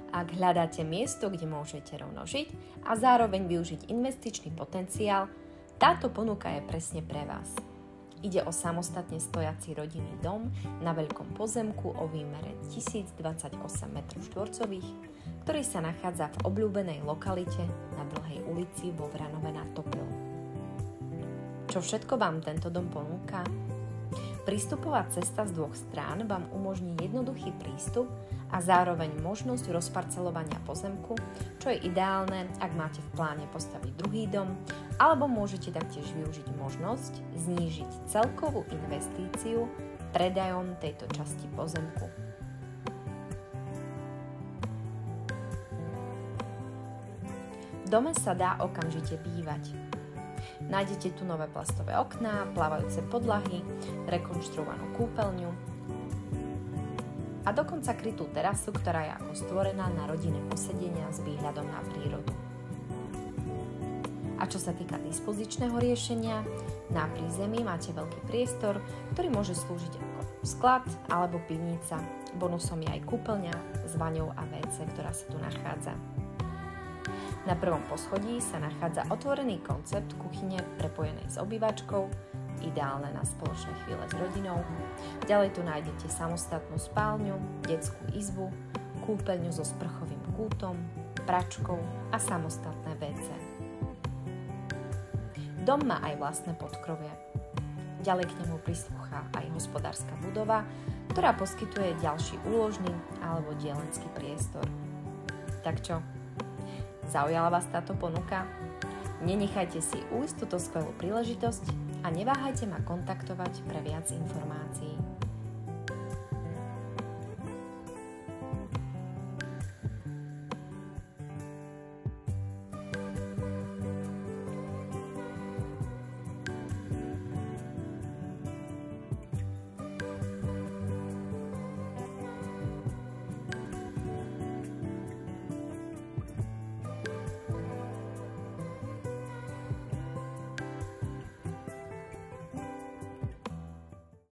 Ak hľadáte miesto, kde môžete rovno žiť a zároveň využiť investičný potenciál, táto ponuka je presne pre vás. Ide o samostatne stojací rodinný dom na veľkom pozemku o výmere 1028 m2, ktorý sa nachádza v obľúbenej lokalite na Dlhej ulici vo Vranove nad Topľou. Čo všetko vám tento dom ponúka? Prístupová cesta z dvoch strán vám umožní jednoduchý prístup a zároveň možnosť rozparcelovania pozemku, čo je ideálne, ak máte v pláne postaviť druhý dom, alebo môžete taktiež využiť možnosť znížiť celkovú investíciu predajom tejto časti pozemku. V dome sa dá okamžite bývať. Nájdete tu nové plastové okná, plávajúce podlahy, rekonštruovanú kúpeľňu a dokonca krytú terasu, ktorá je ako stvorená na rodinné posedenia s výhľadom na prírodu. A čo sa týka dispozičného riešenia, na prízemí máte veľký priestor, ktorý môže slúžiť ako sklad alebo pivnica. Bonusom je aj kúpeľňa s vaňou a WC, ktorá sa tu nachádza. Na prvom poschodí sa nachádza otvorený koncept kuchyne prepojenej s obývačkou, ideálne na spoločné chvíle s rodinou. Ďalej tu nájdete samostatnú spálňu, detskú izbu, kúpeľňu so sprchovým kútom, pračkou a samostatné WC. Dom má aj vlastné podkrovie. Ďalej k nemu prislúcha aj hospodárska budova, ktorá poskytuje ďalší úložný alebo dielenský priestor. Tak čo? Zaujala vás táto ponuka? Nenechajte si ujsť túto skvelú príležitosť a neváhajte ma kontaktovať pre viac informácií.